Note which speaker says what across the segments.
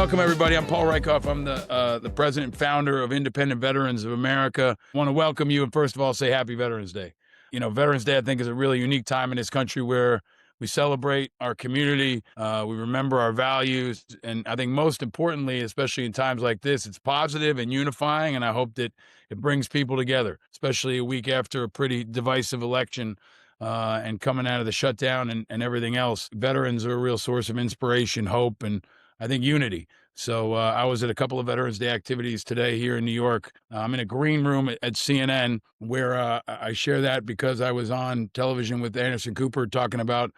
Speaker 1: Welcome, everybody. I'm Paul Rieckhoff. I'm the president and founder of Independent Veterans of America. I want to welcome you and first of all say Happy Veterans Day. Veterans Day, I think, is a really unique time in this country where we celebrate our community, we remember our values, and I think most importantly, especially in times like this, it's positive and unifying, and I hope that it brings people together, especially a week after a pretty divisive election and coming out of the shutdown and everything else. Veterans are a real source of inspiration, hope, and I think unity. So I was at a couple of Veterans Day activities today here in New York. I'm in a green room at CNN where I share that because I was on television with Anderson Cooper talking about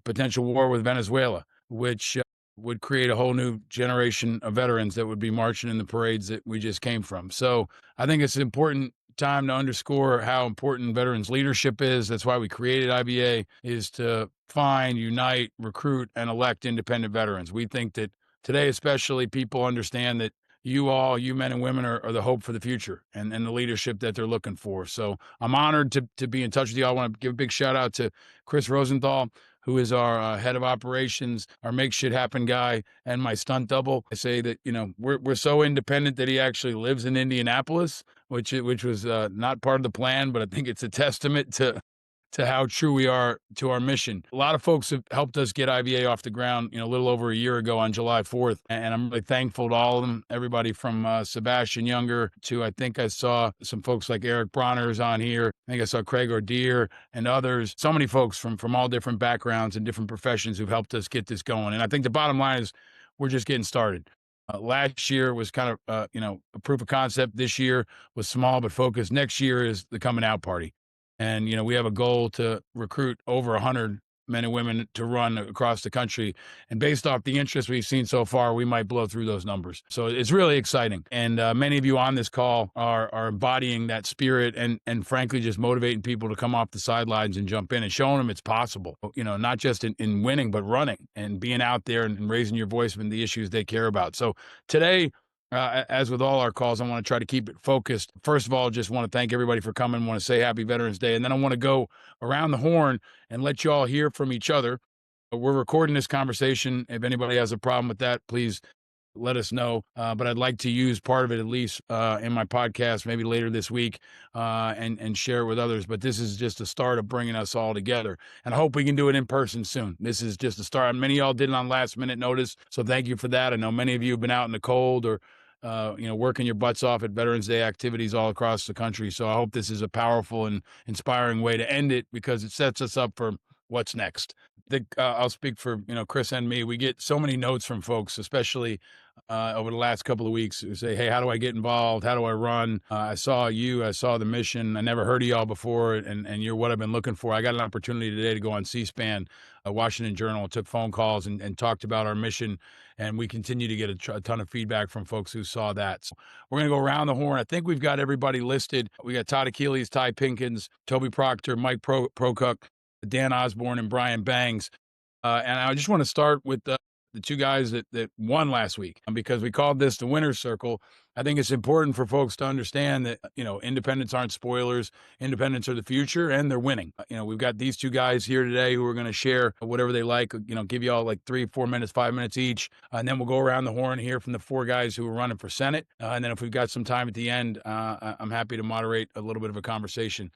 Speaker 1: potential war with Venezuela, which would create a whole new generation of veterans that would be marching in the parades that we just came from. So I think it's an important time to underscore how important veterans leadership is. That's why we created IVA, is to find, unite, recruit, and elect independent veterans. We think that today, especially, people understand that you men and women are the hope for the future and the leadership that they're looking for. So I'm honored to be in touch with you. I want to give a big shout out to Chris Rosenthal, who is our head of operations, our make shit happen guy, and my stunt double. I say that, we're so independent that he actually lives in Indianapolis, which was not part of the plan, but I think it's a testament to how true we are to our mission. A lot of folks have helped us get IVA off the ground, a little over a year ago on July 4th. And I'm really thankful to all of them, everybody from Sebastian Younger to, I think I saw some folks like Eric Bronner's on here. I think I saw Craig Ordeer and others. So many folks from all different backgrounds and different professions who've helped us get this going. And I think the bottom line is we're just getting started. Last year was kind of, a proof of concept. This year was small but focused. Next year is the coming out party. And, we have a goal to recruit over 100 men and women to run across the country. And based off the interest we've seen so far, we might blow through those numbers. So it's really exciting. And many of you on this call are embodying that spirit and frankly, just motivating people to come off the sidelines and jump in and showing them it's possible, not just in winning, but running and being out there and raising your voice in the issues they care about. So today, as with all our calls, I want to try to keep it focused. First of all, just want to thank everybody for coming. I want to say Happy Veterans Day. And then I want to go around the horn and let you all hear from each other. We're recording this conversation. If anybody has a problem with that, please let us know. But I'd like to use part of it, at least in my podcast, maybe later this week, and share it with others. But this is just a start of bringing us all together. And I hope we can do it in person soon. This is just a start. Many of y'all did it on last minute notice. So thank you for that. I know many of you have been out in the cold or working your butts off at Veterans Day activities all across the country. So I hope this is a powerful and inspiring way to end it because it sets us up for what's next. I think I'll speak for, Chris and me. We get so many notes from folks, especially over the last couple of weeks, who say, hey, how do I get involved? How do I run? I saw the mission. I never heard of y'all before, and you're what I've been looking for. I got an opportunity today to go on C-SPAN, Washington Journal, took phone calls and talked about our mission, and we continue to get a ton of feedback from folks who saw that. So we're going to go around the horn. I think we've got everybody listed. We got Todd Achilles, Ty Pinkins, Toby Proctor, Mike Procuk, Dan Osborn, and Brian Bengs. And I just want to start with the two guys that won last week, because we called this the winner's circle. I think it's important for folks to understand that, independents aren't spoilers. Independents are the future, and they're winning. We've got these two guys here today who are going to share whatever they like, give you all like 3, 4 minutes, 5 minutes each. And then we'll go around the horn here from the 4 guys who are running for Senate. And then if we've got some time at the end, I'm happy to moderate a little bit of a conversation.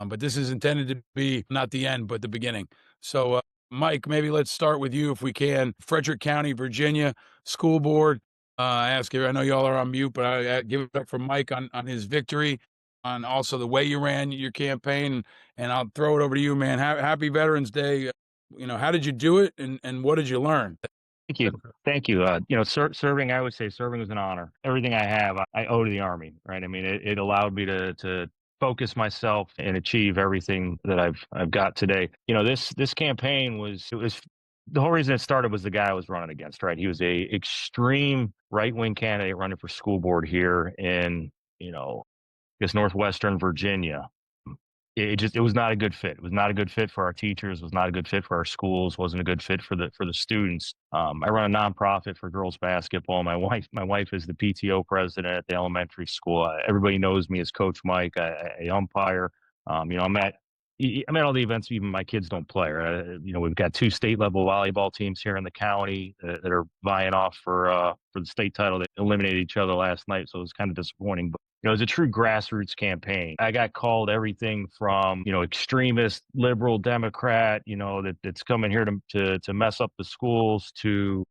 Speaker 1: But this is intended to be not the end, but the beginning. So, Mike, maybe let's start with you if we can. Frederick County, Virginia School Board. I ask you, I know y'all are on mute, but I give it up for Mike on his victory, on also the way you ran your campaign. And I'll throw it over to you, man. Happy Veterans Day. How did you do it and what did you learn?
Speaker 2: Thank you. Thank you. Serving, I would say serving was an honor. Everything I have, I owe to the Army, right? I mean, it allowed me to focus myself and achieve everything that I've got today. This campaign was the whole reason it started was the guy I was running against, right? He was a extreme right-wing candidate running for school board here in, Northwestern Virginia. It was not a good fit. It was not a good fit for our teachers. It was not a good fit for our schools. Wasn't a good fit for the students. I run a nonprofit for girls basketball. My wife is the PTO president at the elementary school. Everybody knows me as Coach Mike. I umpire. I'm at I'm at all the events even my kids don't play. Right? We've got 2 state level volleyball teams here in the county that are vying off for the state title. They eliminated each other last night, so it was kind of disappointing. But it's a true grassroots campaign. I got called everything from extremist liberal Democrat, that's coming here to mess up the schools, to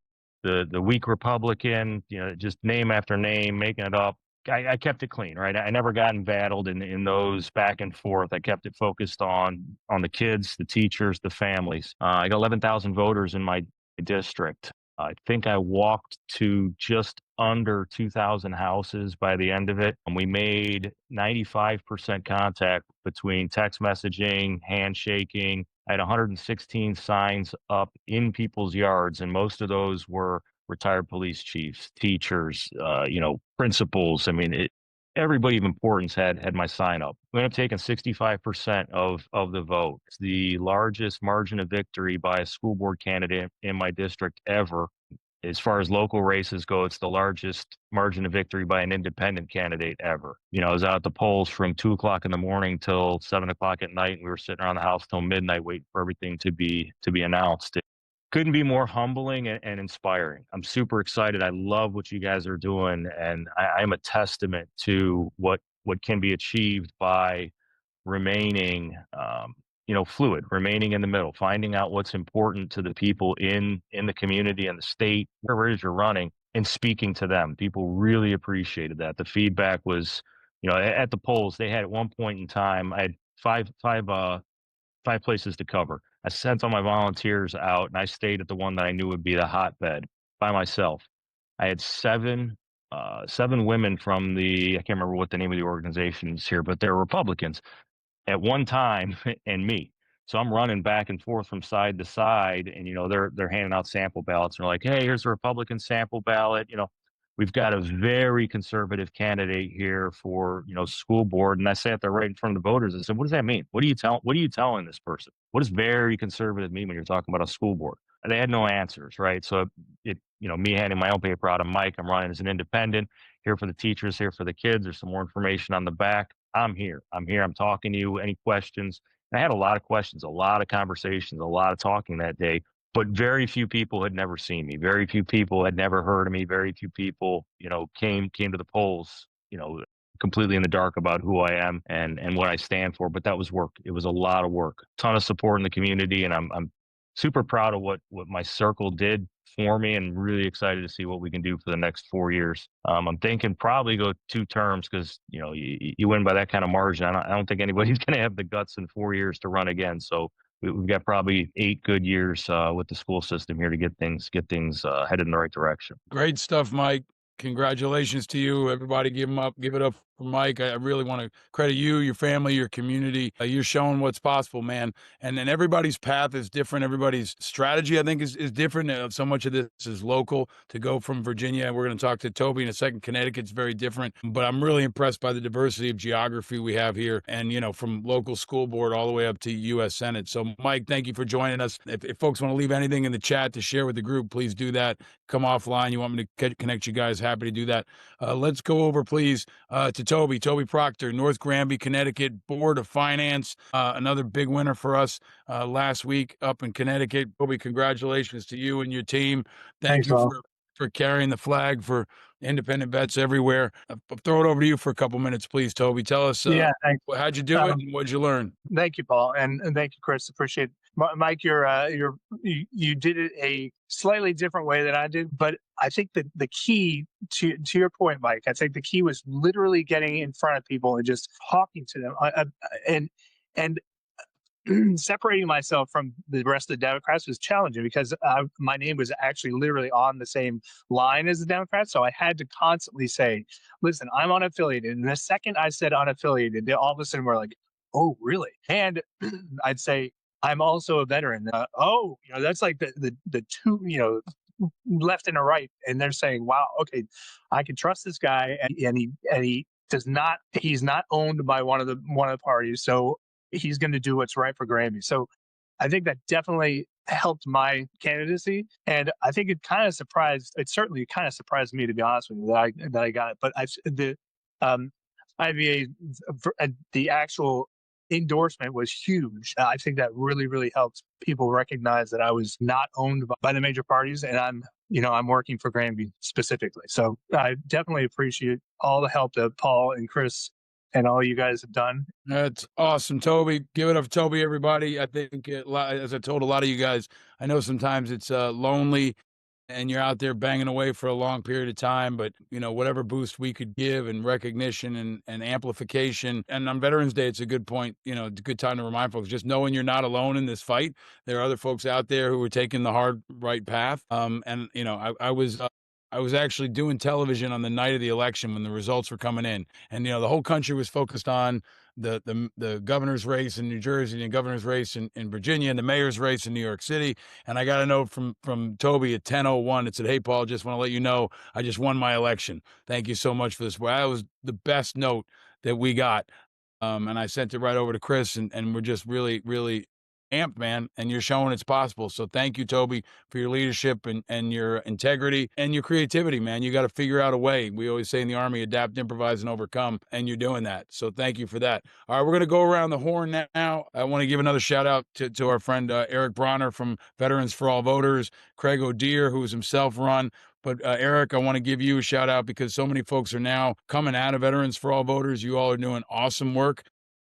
Speaker 2: the weak Republican, just name after name, making it up. I kept it clean, right? I never got embattled in those back and forth. I kept it focused on the kids, the teachers, the families. I got 11,000 voters in my district. I think I walked to just under 2,000 houses by the end of it. And we made 95% contact between text messaging, handshaking. I had 116 signs up in people's yards, and most of those were retired police chiefs, teachers, principals. I mean, everybody of importance had my sign up. We ended up taking 65% of the vote. It's the largest margin of victory by a school board candidate in my district ever. As far as local races go, it's the largest margin of victory by an independent candidate ever. I was out at the polls from 2 o'clock in the morning till 7 o'clock at night, and we were sitting around the house till midnight waiting for everything to be announced. Couldn't be more humbling and inspiring. I'm super excited. I love what you guys are doing, and I'm a testament to what can be achieved by remaining, fluid, remaining in the middle, finding out what's important to the people in the community and the state, wherever it is you're running, and speaking to them. People really appreciated that. The feedback was, at the polls, they had at one point in time, I had five places to cover. I sent all my volunteers out, and I stayed at the one that I knew would be the hotbed by myself. I had seven women from I can't remember what the name of the organization is here, but they're Republicans at one time, and me. So I'm running back and forth from side to side, and they're handing out sample ballots. And they're like, "Hey, here's a Republican sample ballot. We've got a very conservative candidate here for school board." And I sat there right in front of the voters and said, "What does that mean? What are you telling this person? What does very conservative mean when you're talking about a school board?" And they had no answers, right? So me handing my own paper out of Mike, I'm running as an independent, here for the teachers, here for the kids. There's some more information on the back. I'm here. I'm talking to you. Any questions? And I had a lot of questions, a lot of conversations, a lot of talking that day, but very few people had never seen me. Very few people had never heard of me. Very few people, came to the polls, completely in the dark about who I am and what I stand for. But that was work. It was a lot of work, ton of support in the community. And I'm super proud of what my circle did for me, and really excited to see what we can do for the next 4 years. I'm thinking probably go 2 terms because, you win by that kind of margin. I don't think anybody's going to have the guts in 4 years to run again. So we've got probably 8 good years with the school system here to get things headed in the right direction.
Speaker 1: Great stuff, Mike. Congratulations to you. Everybody give it up for Mike. I really want to credit you, your family, your community. You're showing what's possible, man. And then everybody's path is different. Everybody's strategy, I think, is different. So much of this is local. To go from Virginia, we're going to talk to Toby in a second. Connecticut's very different. But I'm really impressed by the diversity of geography we have here. And, from local school board all the way up to U.S. Senate. So, Mike, thank you for joining us. If folks want to leave anything in the chat to share with the group, please do that. Come offline. You want me to connect you guys? Happy to do that. Let's go over, please, to Toby Proctor, North Granby, Connecticut, Board of Finance. Another big winner for us last week up in Connecticut. Toby, congratulations to you and your team. Thank
Speaker 3: Thanks,
Speaker 1: you
Speaker 3: Paul.
Speaker 1: for carrying the flag for independent vets everywhere. I'll throw it over to you for a couple minutes, please, Toby. Tell us
Speaker 3: Thanks.
Speaker 1: how'd you do it and what'd you learn?
Speaker 3: Thank you, Paul, and thank you, Chris. Appreciate it. Mike. You did it a slightly different way than I did, but I think that the key to your point, Mike, I think the key was literally getting in front of people and just talking to them, and separating myself from the rest of the Democrats was challenging because my name was actually literally on the same line as the Democrats. So I had to constantly say, listen, I'm unaffiliated. And the second I said unaffiliated, they all of a sudden were like, oh, really? And I'd say, I'm also a veteran. That's like the two, left and a right. And they're saying, wow, okay, I can trust this guy. And he he's not owned by one of the parties. So he's going to do what's right for Granby. So I think that definitely helped my candidacy. And I think it certainly kind of surprised me, to be honest with you, that I got it. But the IVA, the actual endorsement was huge. I think that really, really helped people recognize that I was not owned by the major parties, and I'm working for Granby specifically. So I definitely appreciate all the help that Paul and Chris and all you guys have done.
Speaker 1: That's awesome, Toby. Give it up for Toby, everybody. I think, as I told a lot of you guys, I know sometimes it's lonely and you're out there banging away for a long period of time, but whatever boost we could give and recognition and amplification. And on Veterans Day, it's a good point. It's a good time to remind folks, just knowing you're not alone in this fight. There are other folks out there who are taking the hard right path. I was actually doing television on the night of the election when the results were coming in, and the whole country was focused on the governor's race in New Jersey, and the governor's race in Virginia, and the mayor's race in New York City. And I got a note from Toby at 10:01. It said, "Hey, Paul, just want to let you know I just won my election. Thank you so much for this." Well, that was the best note that we got. And I sent it right over to Chris, and we're just really, really amped, man, and you're showing it's possible. So thank you, Toby, for your leadership and your integrity and your creativity, man. You got to figure out a way. We always say in the Army, adapt, improvise, and overcome, and you're doing that. So thank you for that. All right, we're going to go around the horn now. I want to give another shout out to our friend Eric Bronner from Veterans for All Voters, Craig O'Deer, who's himself run. But Eric, I want to give you a shout out because so many folks are now coming out of Veterans for All Voters. You all are doing awesome work.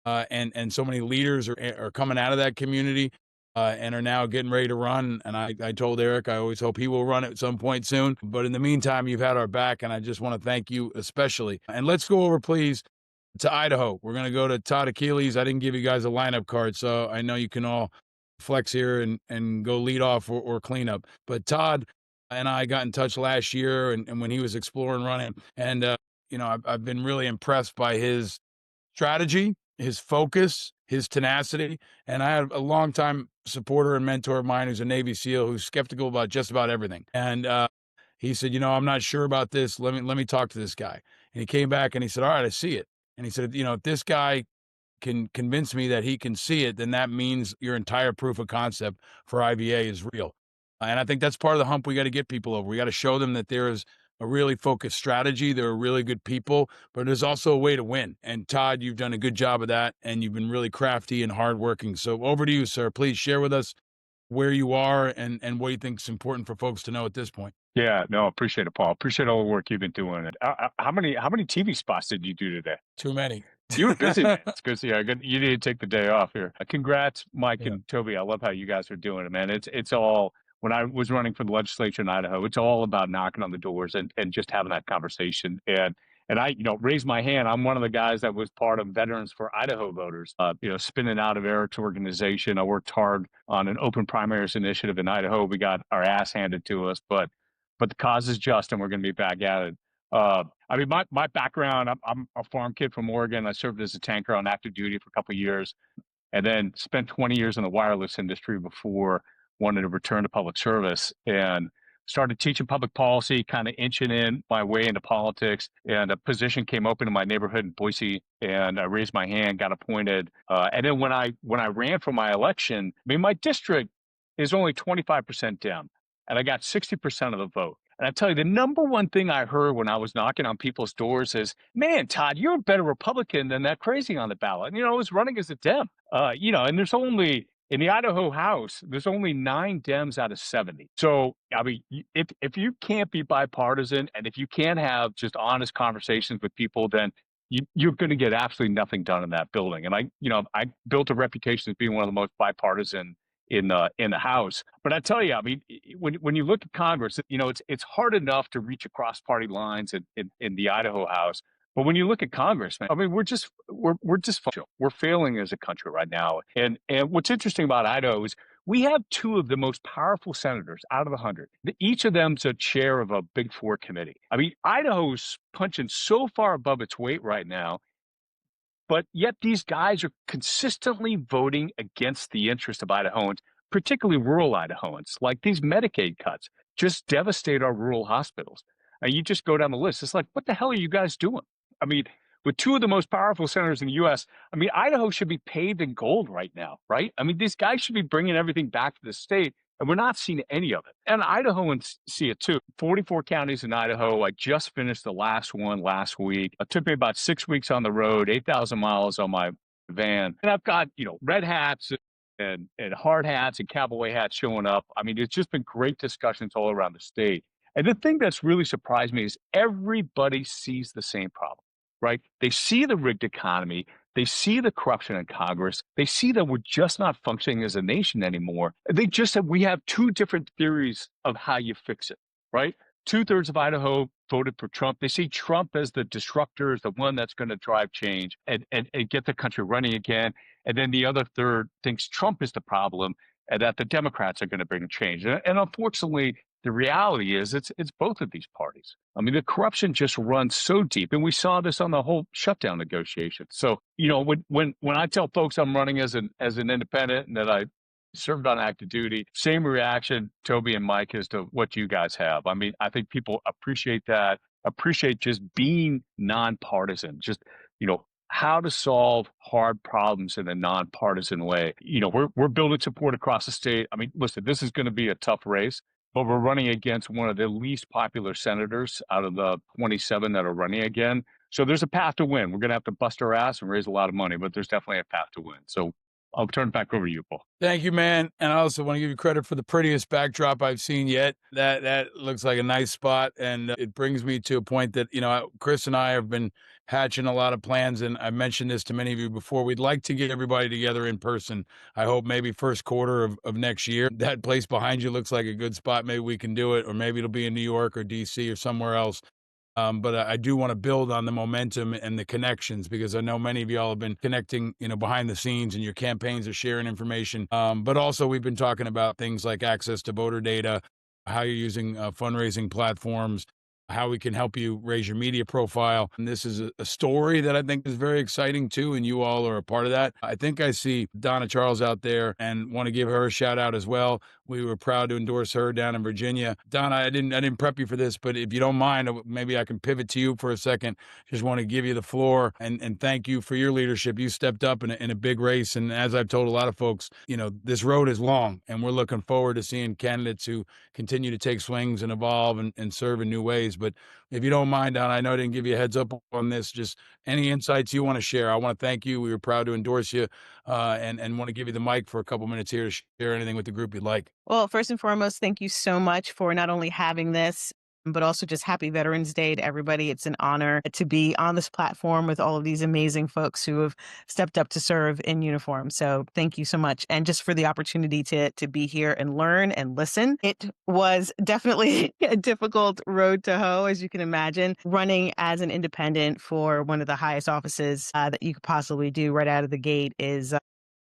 Speaker 1: And so many leaders are coming out of that community and are now getting ready to run. And I told Eric, I always hope he will run at some point soon. But in the meantime, you've had our back, and I just want to thank you especially. And let's go over, please, to Idaho. We're going to go to Todd Achilles. I didn't give you guys a lineup card, so I know you can all flex here and go lead off or clean up. But Todd and I got in touch last year and when he was exploring running. And, I've been really impressed by his strategy, his focus, his tenacity. And I have a longtime supporter and mentor of mine who's a Navy SEAL who's skeptical about just about everything. And he said, I'm not sure about this. Let me talk to this guy. And he came back and he said, all right, I see it. And he said, if this guy can convince me that he can see it, then that means your entire proof of concept for IVA is real. And I think that's part of the hump we got to get people over. We got to show them that there is a really focused strategy. They're really good people, but there's also a way to win. And Todd, you've done a good job of that, and you've been really crafty and hardworking. So over to you, sir. Please share with us where you are and what you think is important for folks to know at this point.
Speaker 4: Yeah, no, appreciate it, Paul. Appreciate all the work you've been doing. How many TV spots did you do today?
Speaker 1: Too many.
Speaker 4: You were busy, man. It's good to see you. You need to take the day off here. Congrats, Mike and Toby. I love how you guys are doing it, man. It's all. When I was running for the legislature in Idaho, it's all about knocking on the doors and just having that conversation. And I, raised my hand. I'm one of the guys that was part of Veterans for Idaho Voters, spinning out of Eric's organization. I worked hard on an open primaries initiative in Idaho. We got our ass handed to us, but the cause is just, and we're going to be back at it. My background, I'm a farm kid from Oregon. I served as a tanker on active duty for a couple of years and then spent 20 years in the wireless industry before wanted to return to public service and started teaching public policy, kind of inching in my way into politics. And a position came open in my neighborhood in Boise, and I raised my hand, got appointed. And then when I ran for my election, my district is only 25% Dem, and I got 60% of the vote. And I tell you, the number one thing I heard when I was knocking on people's doors is, "Man, Todd, you're a better Republican than that crazy on the ballot." And, I was running as a Dem, and there's only, in the Idaho House, there's only 9 Dems out of 70. So, if you can't be bipartisan and if you can't have just honest conversations with people, then you're going to get absolutely nothing done in that building. And I built a reputation as being one of the most bipartisan in the House. But I tell you, when you look at Congress, it's hard enough to reach across party lines in the Idaho House. But when you look at Congress, man, we're dysfunctional. We're failing as a country right now. And what's interesting about Idaho is we have 2 of the most powerful senators out of the 100. Each of them's a chair of a Big 4 committee. Idaho's punching so far above its weight right now, but yet these guys are consistently voting against the interest of Idahoans, particularly rural Idahoans. Like, these Medicaid cuts just devastate our rural hospitals. And you just go down the list. It's like, what the hell are you guys doing? With 2 of the most powerful senators in the U.S., Idaho should be paved in gold right now, right? These guys should be bringing everything back to the state, and we're not seeing any of it. And Idahoans see it too. 44 counties in Idaho. I just finished the last one last week. It took me about 6 weeks on the road, 8,000 miles on my van. And I've got, red hats and hard hats and cowboy hats showing up. I mean, it's just been great discussions all around the state. And the thing that's really surprised me is everybody sees the same problem, right? They see the rigged economy. They see the corruption in Congress. They see that we're just not functioning as a nation anymore. They just said we have two different theories of how you fix it, right? 2/3 of Idaho voted for Trump. They see Trump as the disruptor, as the one that's going to drive change and get the country running again. And then the other third thinks Trump is the problem and that the Democrats are going to bring change. And unfortunately, the reality is it's both of these parties. I mean, the corruption just runs so deep, and we saw this on the whole shutdown negotiation. So, when I tell folks I'm running as an independent and that I served on active duty, same reaction, Toby and Mike, as to what you guys have. I mean, I think people appreciate that, appreciate just being nonpartisan, just, how to solve hard problems in a nonpartisan way. We're building support across the state. I mean, listen, this is going to be a tough race, but we're running against one of the least popular senators out of the 27 that are running again. So there's a path to win. We're going to have to bust our ass and raise a lot of money, but there's definitely a path to win. So I'll turn it back over to you, Paul.
Speaker 1: Thank you, man. And I also want to give you credit for the prettiest backdrop I've seen yet. That looks like a nice spot. And it brings me to a point that, Chris and I have been hatching a lot of plans. And I've mentioned this to many of you before. We'd like to get everybody together in person. I hope maybe first quarter of next year. That place behind you looks like a good spot. Maybe we can do it. Or maybe it'll be in New York or DC or somewhere else. But I do want to build on the momentum and the connections, because I know many of y'all have been connecting, behind the scenes, and your campaigns are sharing information. But also we've been talking about things like access to voter data, how you're using fundraising platforms, how we can help you raise your media profile. And this is a story that I think is very exciting too, and you all are a part of that. I think I see Donna Charles out there and want to give her a shout out as well. We were proud to endorse her down in Virginia. Donna, I didn't prep you for this, but if you don't mind, maybe I can pivot to you for a second. Just want to give you the floor and thank you for your leadership. You stepped up in a big race. And as I've told a lot of folks, this road is long, and we're looking forward to seeing candidates who continue to take swings and evolve and serve in new ways. But if you don't mind, Donna, I know I didn't give you a heads up on this. Just any insights you want to share. I want to thank you. We were proud to endorse you and want to give you the mic for a couple minutes here to share anything with the group you'd like.
Speaker 5: Well, first and foremost, thank you so much for not only having this, but also just happy Veterans Day to everybody. It's an honor to be on this platform with all of these amazing folks who have stepped up to serve in uniform. So thank you so much. And just for the opportunity to be here and learn and listen. It was definitely a difficult road to hoe, as you can imagine. Running as an independent for one of the highest offices that you could possibly do right out of the gate is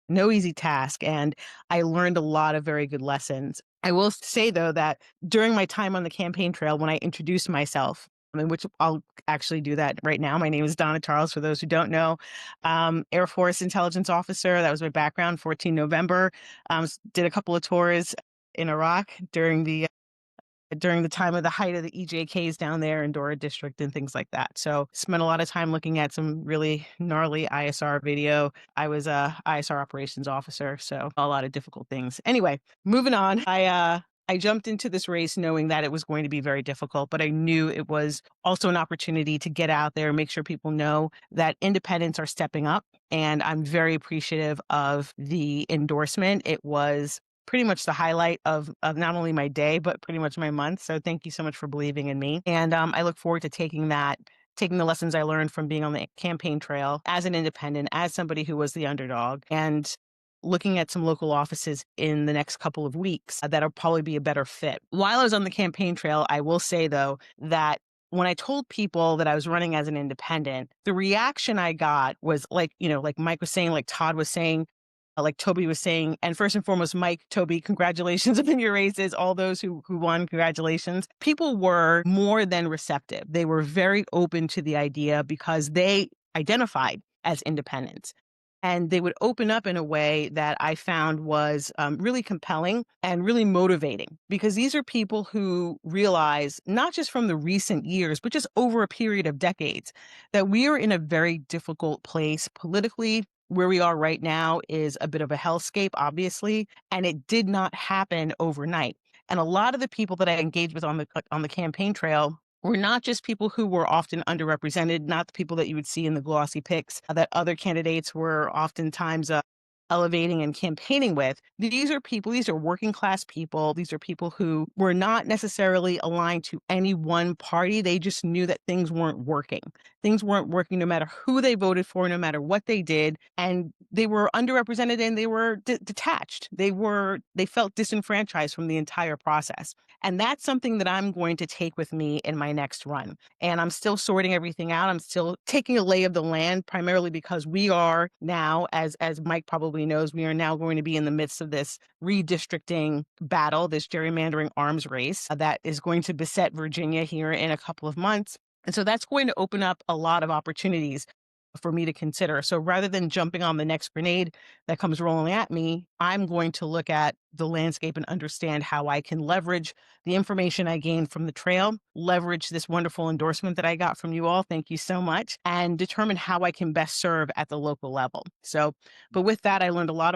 Speaker 5: no easy task. And I learned a lot of very good lessons. I will say, though, that during my time on the campaign trail, when I introduced myself, which I'll actually do that right now. My name is Donna Charles, for those who don't know. Air Force intelligence officer. That was my background, 14 November. Did a couple of tours in Iraq during the time of the height of the EJKs down there in Dora District and things like that. So spent a lot of time looking at some really gnarly ISR video. I was a ISR operations officer, so a lot of difficult things. Anyway, moving on. I jumped into this race knowing that it was going to be very difficult, but I knew it was also an opportunity to get out there and make sure people know that independents are stepping up. And I'm very appreciative of the endorsement. It was pretty much the highlight of not only my day, but pretty much my month. So thank you so much for believing in me. And I look forward to taking the lessons I learned from being on the campaign trail as an independent, as somebody who was the underdog, and looking at some local offices in the next couple of weeks that'll probably be a better fit. While I was on the campaign trail, I will say, though, that when I told people that I was running as an independent, the reaction I got was like Mike was saying, like Todd was saying, like Toby was saying, and first and foremost, Mike, Toby, congratulations on your races. All those who won, congratulations. People were more than receptive. They were very open to the idea because they identified as independents. And they would open up in a way that I found was really compelling and really motivating, because these are people who realize, not just from the recent years, but just over a period of decades, that we are in a very difficult place politically. Where we are right now is a bit of a hellscape, obviously, and it did not happen overnight. And a lot of the people that I engaged with on the campaign trail were not just people who were often underrepresented, not the people that you would see in the glossy pics that other candidates were oftentimes elevating and campaigning with. These are working class people. These are people who were not necessarily aligned to any one party. They just knew that things weren't working. Things weren't working no matter who they voted for, no matter what they did. And they were underrepresented and they were detached. They felt disenfranchised from the entire process. And that's something that I'm going to take with me in my next run. And I'm still sorting everything out. I'm still taking a lay of the land, primarily because we are now, as Mike probably knows, we are now going to be in the midst of this redistricting battle, this gerrymandering arms race that is going to beset Virginia here in a couple of months. And so that's going to open up a lot of opportunities for me to consider. So rather than jumping on the next grenade that comes rolling at me, I'm going to look at the landscape and understand how I can leverage the information I gained from the trail, leverage this wonderful endorsement that I got from you all. Thank you so much. And determine how I can best serve at the local level. So, but with that, I learned a lot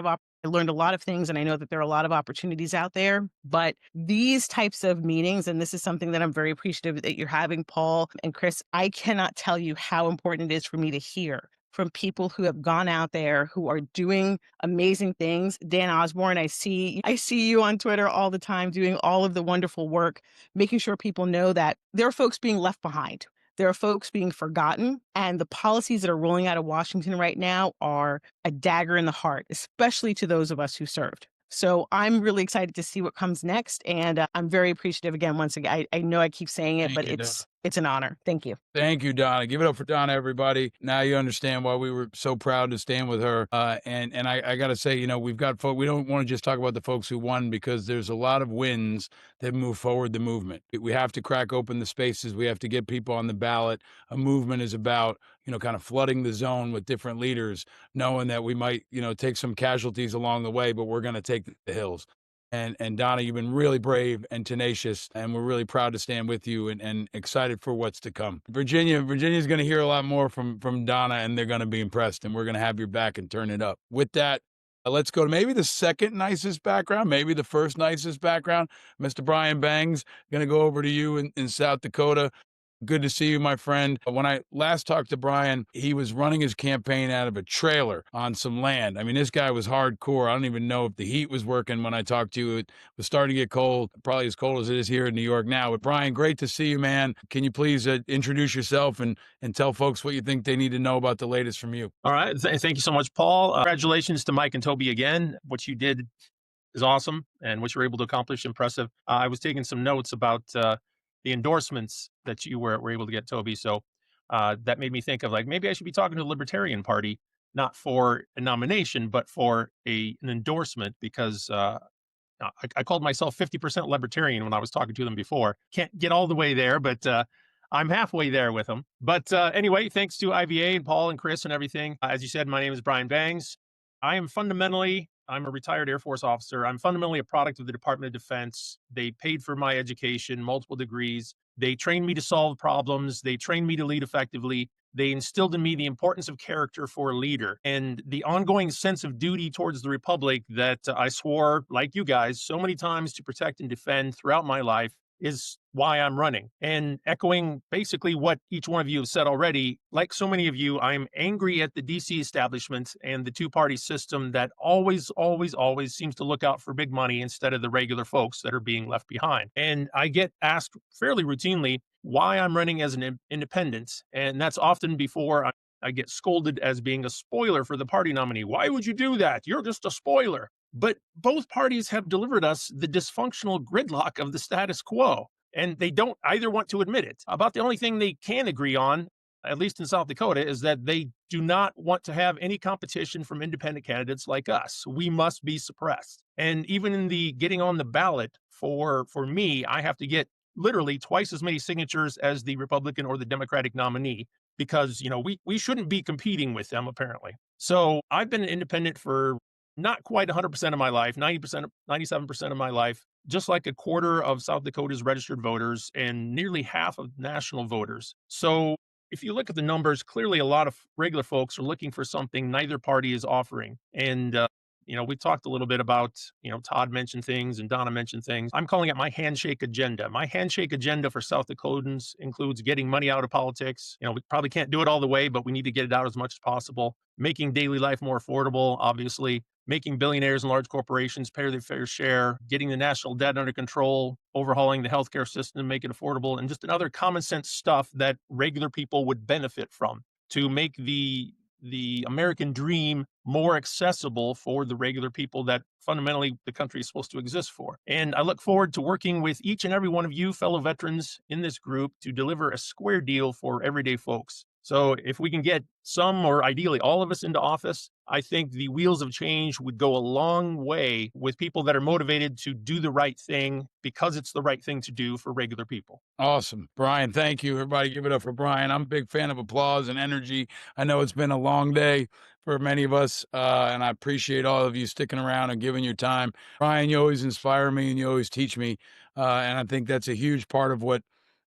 Speaker 5: of things, and I know that there are a lot of opportunities out there. But these types of meetings, and this is something that I'm very appreciative that you're having, Paul and Chris, I cannot tell you how important it is for me to hear from people who have gone out there, who are doing amazing things. Dan Osborn, I see you on Twitter all the time doing all of the wonderful work, making sure people know that there are folks being left behind. There are folks being forgotten, and the policies that are rolling out of Washington right now are a dagger in the heart, especially to those of us who served. So I'm really excited to see what comes next, and I'm very appreciative again. Once again, I know I keep saying it, but it's an honor. Thank you.
Speaker 1: Thank you, Donna. Give it up for Donna, everybody. Now you understand why we were so proud to stand with her. And I got to say, we've got folks. We don't want to just talk about the folks who won, because there's a lot of wins that move forward the movement. We have to crack open the spaces. We have to get people on the ballot. A movement is about, kind of flooding the zone with different leaders, knowing that we might, take some casualties along the way, but we're going to take the hills. And Donna, you've been really brave and tenacious, and we're really proud to stand with you and excited for what's to come. Virginia's going to hear a lot more from Donna, and they're going to be impressed, and we're going to have your back and turn it up. With that, let's go to maybe the second nicest background, maybe the first nicest background. Mr. Brian Bengs, going to go over to you in South Dakota. Good to see you, my friend. When I last talked to Brian, he was running his campaign out of a trailer on some land. I mean, this guy was hardcore. I don't even know if the heat was working when I talked to you. It was starting to get cold, probably as cold as it is here in New York now. But Brian, great to see you, man. Can you please introduce yourself and tell folks what you think they need to know about the latest from you?
Speaker 6: All right. Thank you so much, Paul. Congratulations to Mike and Toby again. What you did is awesome, and what you were able to accomplish, impressive. I was taking some notes about the endorsements that you were able to get, Toby. So that made me think of maybe I should be talking to the Libertarian Party, not for a nomination, but for an endorsement, because I called myself 50% Libertarian when I was talking to them before. Can't get all the way there, but I'm halfway there with them. But anyway, thanks to IVA and Paul and Chris and everything. As you said, my name is Brian Bengs. I'm a retired Air Force officer. I'm fundamentally a product of the Department of Defense. They paid for my education, multiple degrees. They trained me to solve problems. They trained me to lead effectively. They instilled in me the importance of character for a leader and the ongoing sense of duty towards the Republic that I swore, like you guys, so many times to protect and defend throughout my life is why I'm running. And echoing basically what each one of you have said already, like so many of you, I'm angry at the DC establishment and the two-party system that always seems to look out for big money instead of the regular folks that are being left behind. And I get asked fairly routinely why I'm running as an independent, and that's often before I get scolded as being a spoiler for the party nominee. Why would you do that? You're just a spoiler. But both parties have delivered us the dysfunctional gridlock of the status quo, and they don't either want to admit it. About the only thing they can agree on, at least in South Dakota, is that they do not want to have any competition from independent candidates like us. We must be suppressed. And even in the getting on the ballot for me, I have to get literally twice as many signatures as the Republican or the Democratic nominee, because we shouldn't be competing with them, apparently. So I've been an independent for not quite 100% of my life, 90%, 97% of my life, just like a quarter of South Dakota's registered voters and nearly half of national voters. So if you look at the numbers, clearly a lot of regular folks are looking for something neither party is offering. And We talked a little bit about, Todd mentioned things and Donna mentioned things. I'm calling it my handshake agenda. My handshake agenda for South Dakotans includes getting money out of politics. We probably can't do it all the way, but we need to get it out as much as possible. Making daily life more affordable, obviously. Making billionaires and large corporations pay their fair share, getting the national debt under control, overhauling the healthcare system, make it affordable, and just another common sense stuff that regular people would benefit from to make the American dream more accessible for the regular people that fundamentally the country is supposed to exist for. And I look forward to working with each and every one of you fellow veterans in this group to deliver a square deal for everyday folks. So if we can get some, or ideally all of us, into office, I think the wheels of change would go a long way with people that are motivated to do the right thing because it's the right thing to do for regular people.
Speaker 1: Awesome. Brian, thank you. Everybody give it up for Brian. I'm a big fan of applause and energy. I know it's been a long day for many of us, and I appreciate all of you sticking around and giving your time. Brian, you always inspire me and you always teach me, and I think that's a huge part of what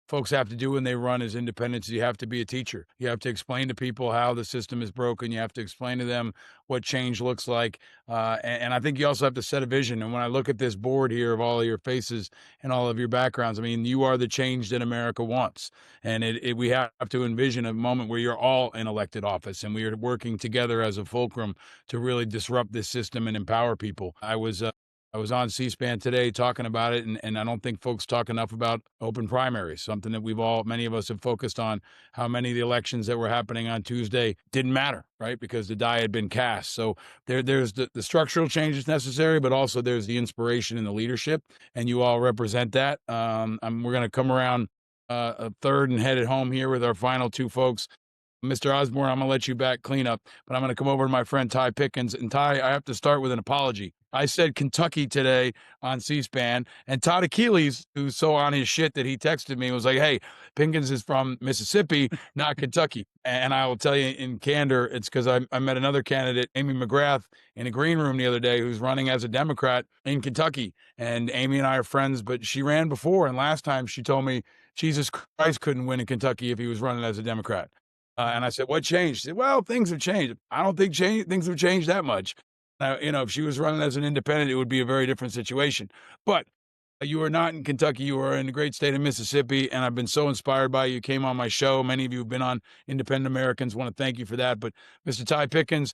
Speaker 1: folks have to do when they run as independents. You have to be a teacher. You have to explain to people how the system is broken. You have to explain to them what change looks like. And I think you also have to set a vision. And when I look at this board here of all of your faces and all of your backgrounds, I mean, you are the change that America wants. And we have to envision a moment where you're all in elected office and we are working together as a fulcrum to really disrupt this system and empower people. I was on C-SPAN today talking about it, and I don't think folks talk enough about open primaries, something that many of us have focused on, how many of the elections that were happening on Tuesday didn't matter, right? Because the die had been cast. So there's the structural changes necessary, but also there's the inspiration and the leadership, and you all represent that. We're going to come around a third and head it home here with our final two folks. Mr. Osborn, I'm going to let you back clean up, but I'm going to come over to my friend Ty Pinkins. And Ty, I have to start with an apology. I said Kentucky today on C-SPAN, and Todd Achilles, who's so on his shit that he texted me, was like, hey, Pinkins is from Mississippi, not Kentucky. And I will tell you in candor, it's because I met another candidate, Amy McGrath, in a green room the other day, who's running as a Democrat in Kentucky. And Amy and I are friends, but she ran before, and last time she told me Jesus Christ couldn't win in Kentucky if he was running as a Democrat. And I said, what changed? She said, well, things have changed. I don't think things have changed that much. If she was running as an independent, it would be a very different situation. But you are not in Kentucky. You are in the great state of Mississippi, and I've been so inspired by you. You came on my show. Many of you have been on Independent Americans. Want to thank you for that. But Mr. Ty Pinkins,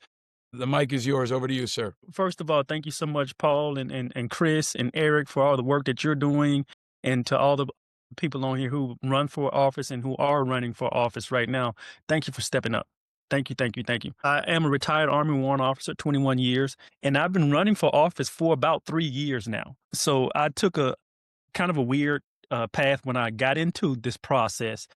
Speaker 1: the mic is yours. Over to you, sir.
Speaker 7: First of all, thank you so much, Paul and Chris and Eric, for all the work that you're doing, and to all the people on here who run for office and who are running for office right now. Thank you for stepping up. Thank you, thank you, thank you. I am a retired Army warrant officer, 21 years, and I've been running for office for about 3 years now. So I took a kind of a weird path when I got into this process.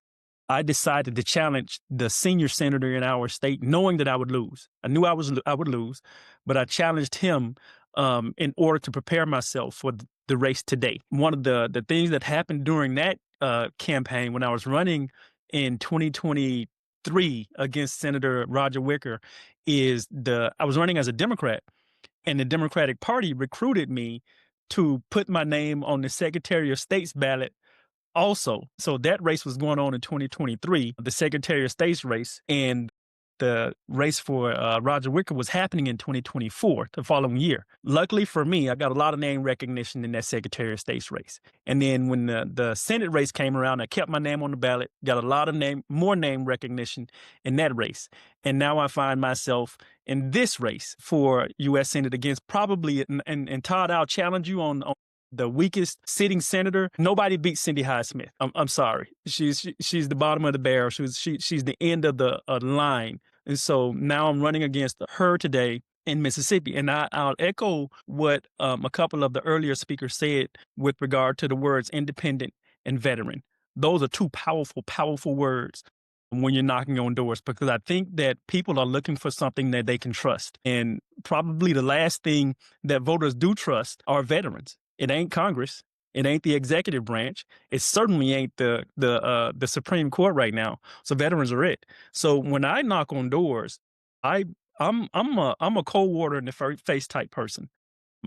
Speaker 7: I decided to challenge the senior senator in our state, knowing that I would lose. I knew I would lose, but I challenged him in order to prepare myself for the race today. One of the things that happened during that campaign when I was running in 2023 against Senator Roger Wicker is I was running as a Democrat, and the Democratic Party recruited me to put my name on the Secretary of State's ballot also. So that race was going on in 2023, the Secretary of State's race, and the race for Roger Wicker was happening in 2024, the following year. Luckily for me, I got a lot of name recognition in that Secretary of State's race. And then when the Senate race came around, I kept my name on the ballot, got a lot of more name recognition in that race. And now I find myself in this race for U.S. Senate against probably, and Todd, I'll challenge you on the weakest sitting senator. Nobody beats Cindy Hyde-Smith. I'm sorry. She's the bottom of the barrel. She's the end of the line. And so now I'm running against her today in Mississippi. And I'll echo what a couple of the earlier speakers said with regard to the words independent and veteran. Those are two powerful, powerful words when you're knocking on doors, because I think that people are looking for something that they can trust. And probably the last thing that voters do trust are veterans. It ain't Congress. It ain't the executive branch. It certainly ain't the Supreme Court right now. So veterans are it. So when I knock on doors, I'm a cold water in the face type person.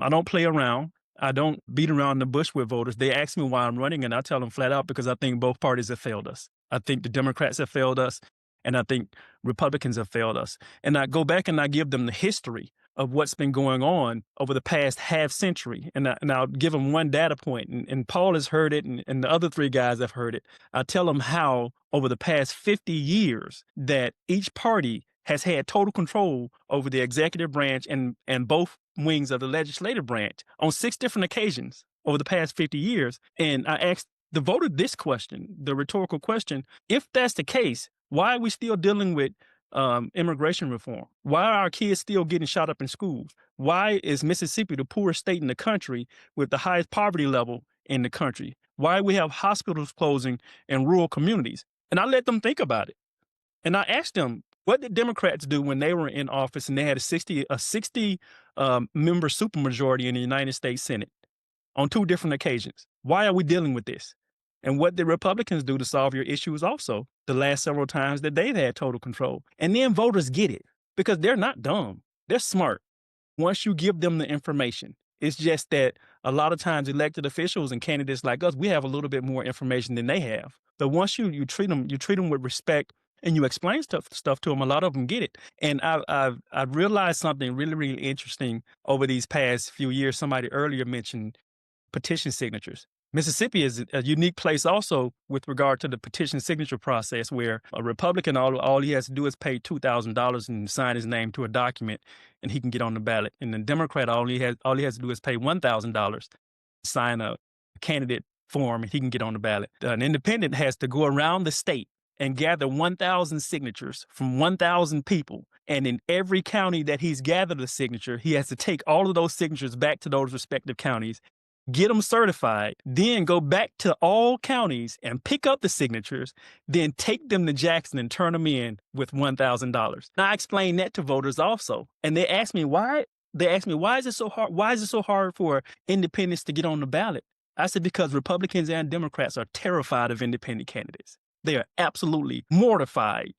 Speaker 7: I don't play around. I don't beat around the bush with voters. They ask me why I'm running, and I tell them flat out because I think both parties have failed us. I think the Democrats have failed us, and I think Republicans have failed us. And I go back and I give them the history of what's been going on over the past half century. And I'll give them one data point, and Paul has heard it, and the other three guys have heard it. I tell them how over the past 50 years that each party has had total control over the executive branch and both wings of the legislative branch on 6 different occasions over the past 50 years. And I asked the voter this question, the rhetorical question: if that's the case, why are we still dealing with immigration reform? Why are our kids still getting shot up in schools? Why is Mississippi the poorest state in the country with the highest poverty level in the country? Why we have hospitals closing in rural communities? And I let them think about it. And I asked them, what did Democrats do when they were in office and they had a 60 member supermajority in the United States Senate on 2 different occasions? Why are we dealing with this? And what did Republicans do to solve your issues also the last several times that they've had total control? And then voters get it because they're not dumb. They're smart. Once you give them the information, it's just that a lot of times elected officials and candidates like us, we have a little bit more information than they have. But once you treat them with respect and you explain stuff to them, a lot of them get it. And I've realized something really, really interesting over these past few years. Somebody earlier mentioned petition signatures. Mississippi is a unique place also with regard to the petition signature process, where a Republican, all he has to do is pay $2,000 and sign his name to a document, and he can get on the ballot. And the Democrat, all he has to do is pay $1,000, sign a candidate form, and he can get on the ballot. An independent has to go around the state and gather 1,000 signatures from 1,000 people. And in every county that he's gathered a signature, he has to take all of those signatures back to those respective counties, get them certified, then go back to all counties and pick up the signatures, then take them to Jackson and turn them in with $1,000. Now, I explain that to voters also. And they ask me why. They ask me, why is it so hard? Why is it so hard for independents to get on the ballot? I said, because Republicans and Democrats are terrified of independent candidates. They are absolutely mortified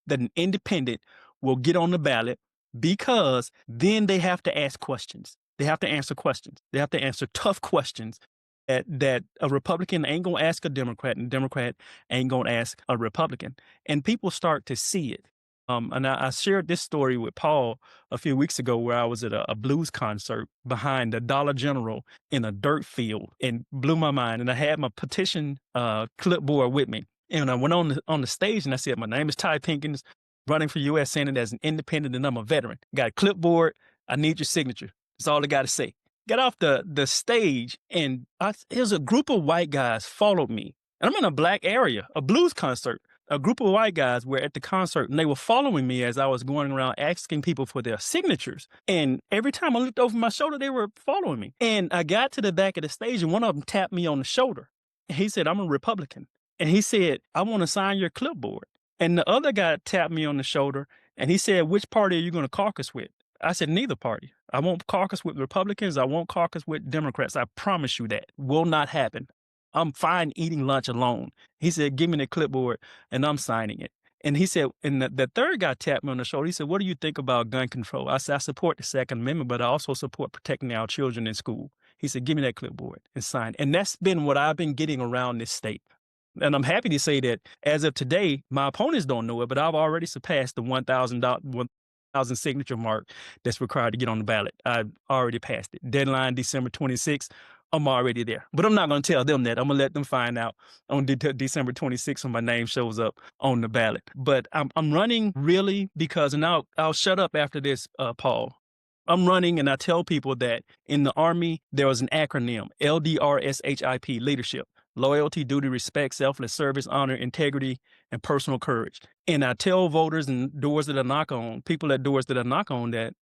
Speaker 7: that an independent will get on the ballot, because then they have to ask questions. They have to answer questions. They have to answer tough questions that a Republican ain't going to ask a Democrat, and a Democrat ain't going to ask a Republican. And people start to see it. And I shared this story with Paul a few weeks ago, where I was at a blues concert behind the Dollar General in a dirt field, and blew my mind. And I had my petition clipboard with me. And I went on the stage and I said, my name is Ty Pinkins, running for U.S. Senate as an independent, and I'm a veteran. Got a clipboard. I need your signature. That's all I got to say. Got off the stage, and there's a group of white guys followed me. And I'm in a black area, a blues concert. A group of white guys were at the concert, and they were following me as I was going around asking people for their signatures. And every time I looked over my shoulder, they were following me. And I got to the back of the stage, and one of them tapped me on the shoulder. And he said, I'm a Republican. And he said, I want to sign your clipboard. And the other guy tapped me on the shoulder, and he said, which party are you going to caucus with? I said, neither party. I won't caucus with Republicans. I won't caucus with Democrats. I promise you that will not happen. I'm fine eating lunch alone. He said, give me the clipboard, and I'm signing it. And he said, and the third guy tapped me on the shoulder. He said, what do you think about gun control? I said, I support the Second Amendment, but I also support protecting our children in school. He said, give me that clipboard and sign it. And that's been what I've been getting around this state. And I'm happy to say that as of today, my opponents don't know it, but I've already surpassed the 1,000 signature mark that's required to get on the ballot. I've already passed it. Deadline December 26th. I'm already there. But I'm not going to tell them that. I'm going to let them find out on December 26th when my name shows up on the ballot. But I'm running really because, and I'll shut up after this, Paul. I'm running, and I tell people that in the Army, there was an acronym, LDRSHIP, leadership: loyalty, duty, respect, selfless service, honor, integrity, and personal courage. And I tell voters and doors that I knock on, people at doors that I knock on, that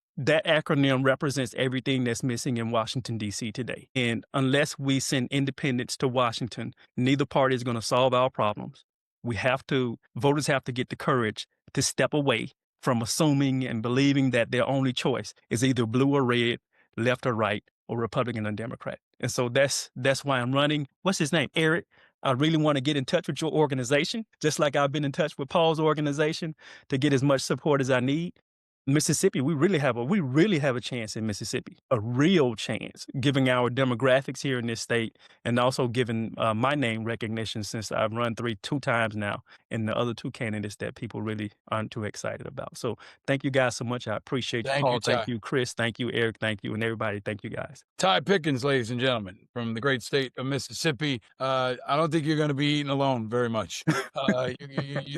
Speaker 7: acronym represents everything that's missing in Washington, D.C. today. And unless we send independents to Washington, neither party is going to solve our problems. Voters have to get the courage to step away from assuming and believing that their only choice is either blue or red, left or right, or Republican or Democrat. And so that's why I'm running. What's his name? Eric. I really want to get in touch with your organization, just like I've been in touch with Paul's organization, to get as much support as I need. Mississippi, we really have a chance in Mississippi, a real chance, given our demographics here in this state, and also given my name recognition, since I've run two times now and the other two candidates that people really aren't too excited about. So thank you guys so much. I appreciate you,
Speaker 1: Thank
Speaker 7: Paul.
Speaker 1: you, Ty.
Speaker 7: Thank you, Chris. Thank you, Eric. Thank you, and everybody. Thank you, guys.
Speaker 1: Ty Pinkins, ladies and gentlemen, from the great state of Mississippi. I don't think you're going to be eaten alone very much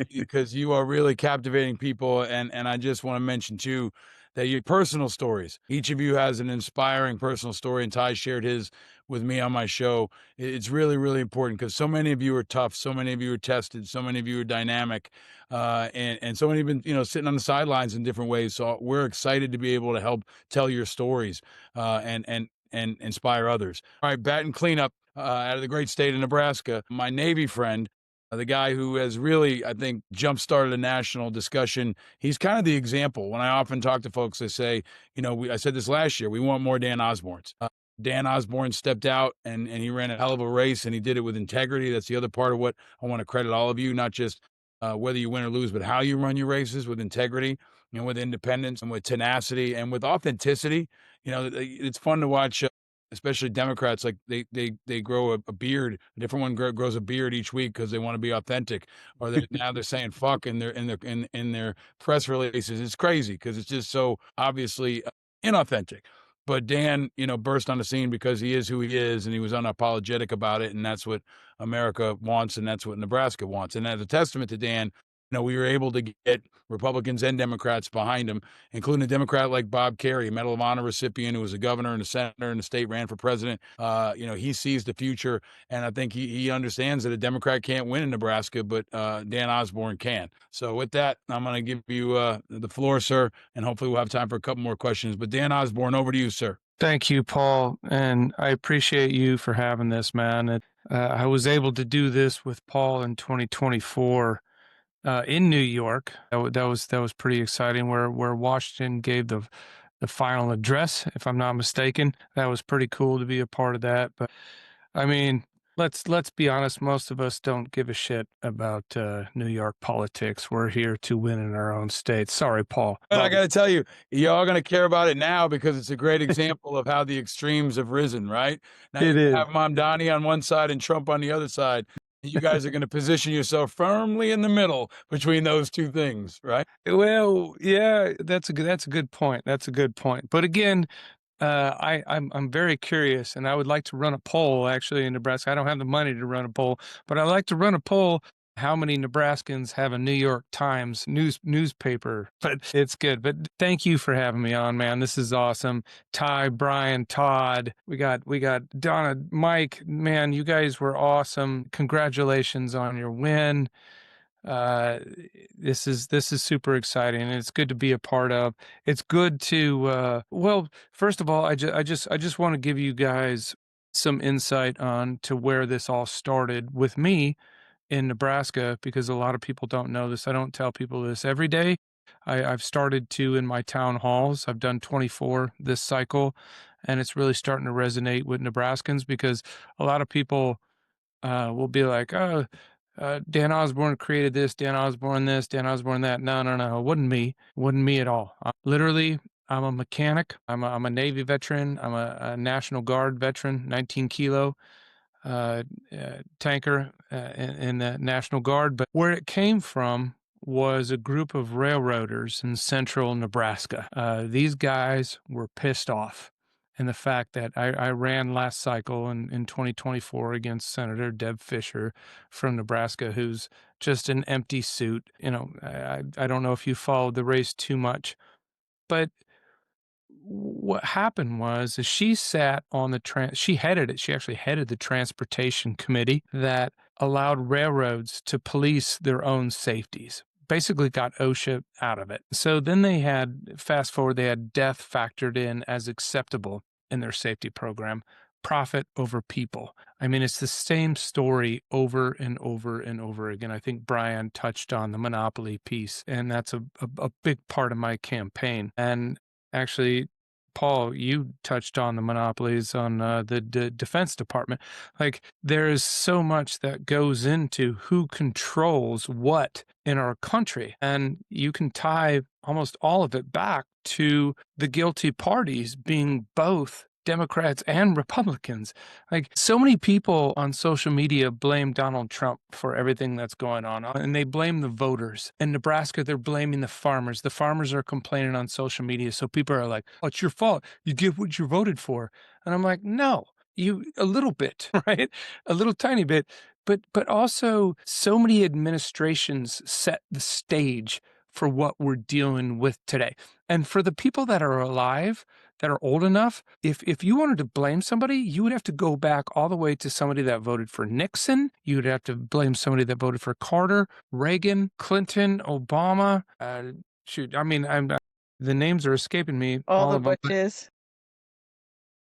Speaker 1: because you are really captivating people. And I just want to mention, too, that your personal stories, each of you has an inspiring personal story, and Ty shared his with me on my show. It's really, really important because so many of you are tough, so many of you are tested, so many of you are dynamic, and so many have been, sitting on the sidelines in different ways. So we're excited to be able to help tell your stories and inspire others. All right, bat and cleanup out of the great state of Nebraska. My Navy friend, the guy who has really, I think, jump-started a national discussion. He's kind of the example. When I often talk to folks, I say, I said this last year, we want more Dan Osborns. Dan Osborn stepped out and he ran a hell of a race, and he did it with integrity. That's the other part of what I want to credit all of you, not just whether you win or lose, but how you run your races with integrity and with independence and with tenacity and with authenticity. It's fun to watch, especially Democrats, like they grow a beard. A different one grows a beard each week because they want to be authentic, or now they're saying fuck in their press releases. It's crazy because it's just so obviously inauthentic. But Dan, burst on the scene because he is who he is, and he was unapologetic about it, and that's what America wants, and that's what Nebraska wants. And as a testament to Dan, we were able to get Republicans and Democrats behind him, including a Democrat like Bob Kerrey, a Medal of Honor recipient who was a governor and a senator in the state, ran for president. He sees the future, and I think he understands that a Democrat can't win in Nebraska, but Dan Osborn can. So with that, I'm going to give you the floor, sir, and hopefully we'll have time for a couple more questions. But Dan Osborn, over to you, sir.
Speaker 8: Thank you, Paul, and I appreciate you for having this, man. I was able to do this with Paul in 2024. In New York. That was pretty exciting. Where Washington gave the final address, if I'm not mistaken. That was pretty cool to be a part of that. But I mean, let's be honest. Most of us don't give a shit about New York politics. We're here to win in our own state. Sorry, Paul.
Speaker 1: But I got to tell you, y'all going to care about it now because it's a great example of how the extremes have risen. Right now,
Speaker 8: It is.
Speaker 1: Have Mom Donnie on one side and Trump on the other side. You guys are going to position yourself firmly in the middle between those two things, right?
Speaker 8: Well, yeah, that's a good point. That's a good point. But again, I'm very curious, and I would like to run a poll actually in Nebraska. I don't have the money to run a poll, but I'd like to run a poll. How many Nebraskans have a New York Times newspaper? But it's good. But thank you for having me on, man. This is awesome. Ty, Brian, Todd, we got Donna, Mike. Man, you guys were awesome. Congratulations on your win. This is super exciting, and it's good to be a part of. It's good to well, first of all, I just want to give you guys some insight on to where this all started with me in Nebraska, because a lot of people don't know this. I don't tell people this every day. I've started to in my town halls. I've done 24 this cycle, and it's really starting to resonate with Nebraskans because a lot of people will be like, oh, Dan Osborn created this, Dan Osborn this, Dan Osborn that. No, it wasn't me. It wasn't me at all. Literally, I'm a mechanic. I'm a Navy veteran. I'm a National Guard veteran, 19 kilo. Tanker in the National Guard. But where it came from was a group of railroaders in central Nebraska. These guys were pissed off. And the fact that I ran last cycle in 2024 against Senator Deb Fisher from Nebraska, who's just an empty suit. I don't know if you followed the race too much, but what happened was she sat on she headed it. She actually headed the transportation committee that allowed railroads to police their own safeties. Basically got OSHA out of it. So then they had, fast forward, they had death factored in as acceptable in their safety program. Profit over people. I mean, it's the same story over and over and over again. I think Brian touched on the monopoly piece, and that's a big part of my campaign. And actually, Paul, you touched on the monopolies on the Defense Department. Like, there is so much that goes into who controls what in our country. And you can tie almost all of it back to the guilty parties being both Democrats and Republicans. Like, so many people on social media blame Donald Trump for everything that's going on, and they blame the voters. In Nebraska, they're blaming the farmers. The farmers are complaining on social media. So people are like, oh, it's your fault. You get what you voted for. And I'm like, no, you a little bit, right? A little tiny bit. But also so many administrations set the stage for what we're dealing with today. And for the people that are alive, that are old enough, if you wanted to blame somebody, you would have to go back all the way to somebody that voted for Nixon. You would have to blame somebody that voted for Carter, Reagan, Clinton, Obama. The names are escaping me.
Speaker 5: All the
Speaker 8: of them.
Speaker 5: Bushes.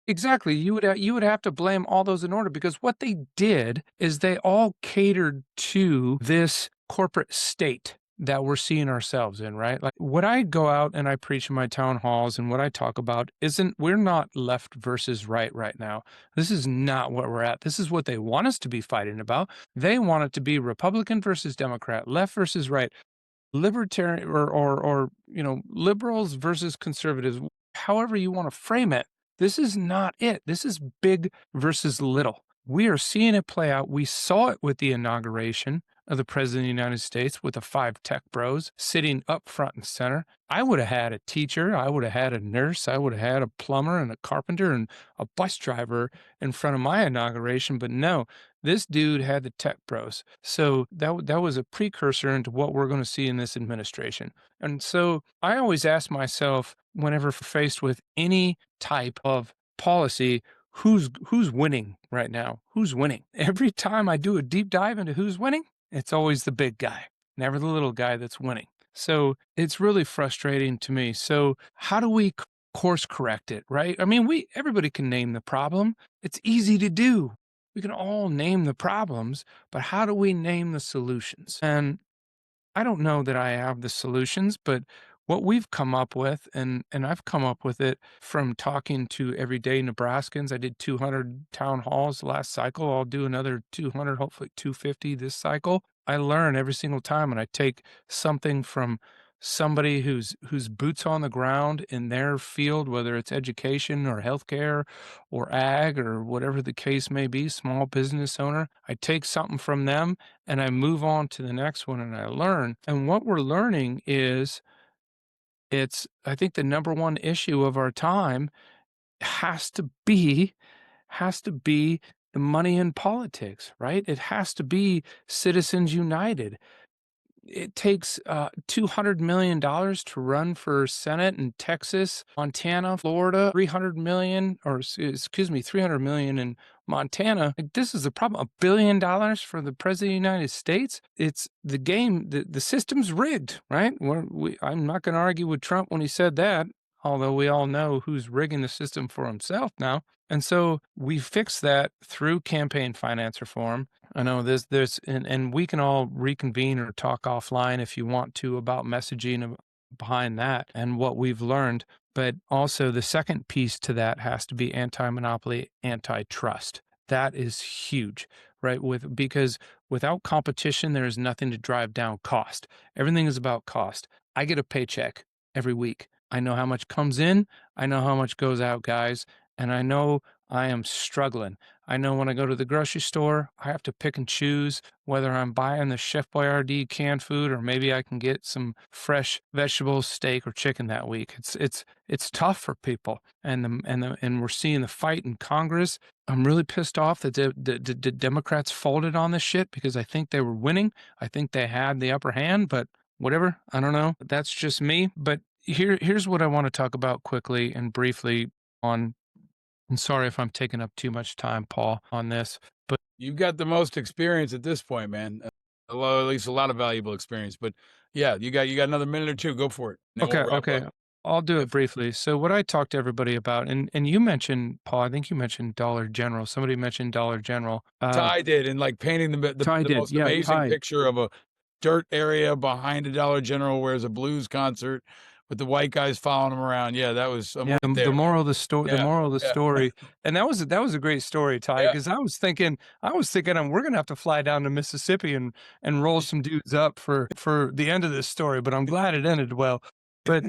Speaker 8: Exactly. You would have to blame all those in order, because what they did is they all catered to this corporate state that we're seeing ourselves in, right? Like, what I go out and I preach in my town halls and what I talk about we're not left versus right now. This is not what we're at. This is what they want us to be fighting about. They want it to be Republican versus Democrat, left versus right, libertarian or liberals versus conservatives, however you want to frame it. This is not it. This is big versus little. We are seeing it play out. We saw it with the inauguration of the President of the United States with the 5 tech bros sitting up front and center. I would have had a teacher. I would have had a nurse. I would have had a plumber and a carpenter and a bus driver in front of my inauguration. But no, this dude had the tech bros. So that was a precursor into what we're going to see in this administration. And so I always ask myself, whenever faced with any type of policy, who's winning right now? Who's winning? Every time I do a deep dive into who's winning, it's always the big guy, never the little guy that's winning. So it's really frustrating to me. So how do we course correct it, right? I mean, everybody can name the problem. It's easy to do. We can all name the problems, but how do we name the solutions? And I don't know that I have the solutions, but what we've come up with, and I've come up with it from talking to everyday Nebraskans. I did 200 town halls last cycle. I'll do another 200, hopefully 250 this cycle. I learn every single time, and I take something from somebody who's boots on the ground in their field, whether it's education or healthcare or ag or whatever the case may be, small business owner. I take something from them and I move on to the next one and I learn. And what we're learning is, I think the number one issue of our time has to be the money in politics, right? It has to be Citizens United. It takes $200 million to run for Senate in Texas, Montana, Florida, $300 million in Montana. Like, this is the problem. $1 billion for the President of the United States. It's the game. The system's rigged, right? I'm not going to argue with Trump when he said that, although we all know who's rigging the system for himself now. And so we fix that through campaign finance reform. I know and we can all reconvene or talk offline if you want to about messaging behind that and what we've learned. But also the second piece to that has to be anti-monopoly, antitrust. That is huge, right? Because without competition, there is nothing to drive down cost. Everything is about cost. I get a paycheck every week. I know how much comes in. I know how much goes out, guys. And I know I am struggling. I know when I go to the grocery store, I have to pick and choose whether I'm buying the Chef Boyardee canned food or maybe I can get some fresh vegetables, steak, or chicken that week. It's tough for people, and we're seeing the fight in Congress. I'm really pissed off that the Democrats folded on this shit because I think they were winning. I think they had the upper hand, but whatever. I don't know. That's just me. But here's what I want to talk about quickly and briefly on. I'm sorry if I'm taking up too much time, Paul, on this, but
Speaker 1: You've got the most experience at this point, man. Well, at least a lot of valuable experience. But yeah, you got another minute or two. Go for it. And then we'll wrap
Speaker 8: okay.
Speaker 1: up.
Speaker 8: I'll do it briefly. So what I talked to everybody about, and you mentioned, Paul, I think you mentioned Dollar General. Somebody mentioned Dollar General.
Speaker 1: Ty did, and like painting
Speaker 8: Ty
Speaker 1: the
Speaker 8: did.
Speaker 1: most
Speaker 8: Yeah,
Speaker 1: amazing
Speaker 8: Ty.
Speaker 1: picture of a dirt area behind a Dollar General where there's a blues concert with the white guys following him around. Yeah, that was
Speaker 8: The moral of the story.
Speaker 1: Yeah,
Speaker 8: The moral of the
Speaker 1: yeah.
Speaker 8: story, and that was a great story, Ty.
Speaker 1: Yeah.
Speaker 8: Because I was thinking, we're gonna have to fly down to Mississippi and roll some dudes up for the end of this story. But I'm glad it ended well. But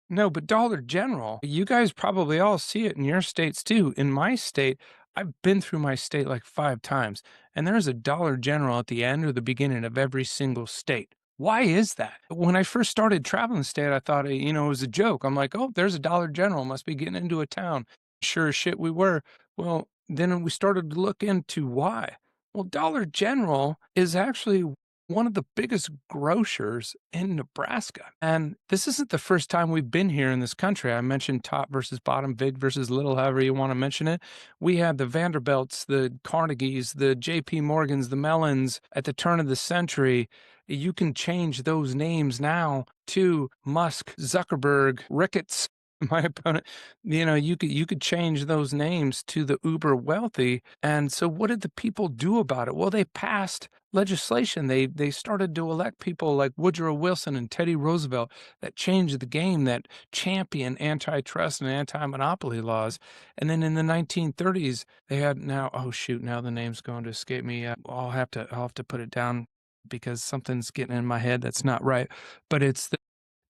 Speaker 8: No, but Dollar General, you guys probably all see it in your states too. In my state, I've been through my state like 5 times, and there's a Dollar General at the end or the beginning of every single state. Why is that? When I first started traveling the state, I thought, it was a joke. I'm like, oh, there's a Dollar General, must be getting into a town. Sure as shit we were. Well, then we started to look into why. Well, Dollar General is actually one of the biggest grocers in Nebraska. And this isn't the first time we've been here in this country. I mentioned top versus bottom, big versus little, however you want to mention it. We had the Vanderbilts, the Carnegies, the JP Morgans, the Mellons at the turn of the century. You can change those names now to Musk, Zuckerberg, Ricketts, my opponent. You could change those names to the uber wealthy. And so what did the people do about it? Well, they passed legislation. They started to elect people like Woodrow Wilson and Teddy Roosevelt that changed the game, that champion antitrust and anti-monopoly laws. And then in the 1930s, they had now the name's going to escape me. I'll have to put it down because something's getting in my head that's not right. But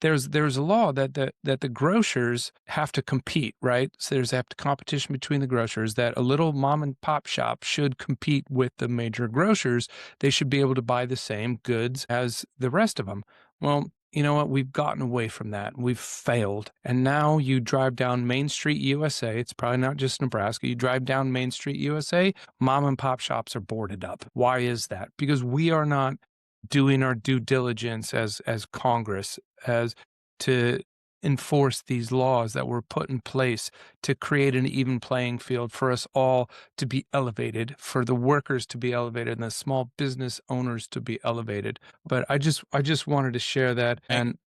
Speaker 8: there's a law that the grocers have to compete, right? So there's competition between the grocers, that a little mom and pop shop should compete with the major grocers. They should be able to buy the same goods as the rest of them. Well, you know what? We've gotten away from that. We've failed. And now you drive down Main Street, USA. It's probably not just Nebraska. You drive down Main Street, USA, mom and pop shops are boarded up. Why is that? Because we are not doing our due diligence as Congress as to enforce these laws that were put in place to create an even playing field for us all to be elevated, for the workers to be elevated, and the small business owners to be elevated. But I just wanted to share that, and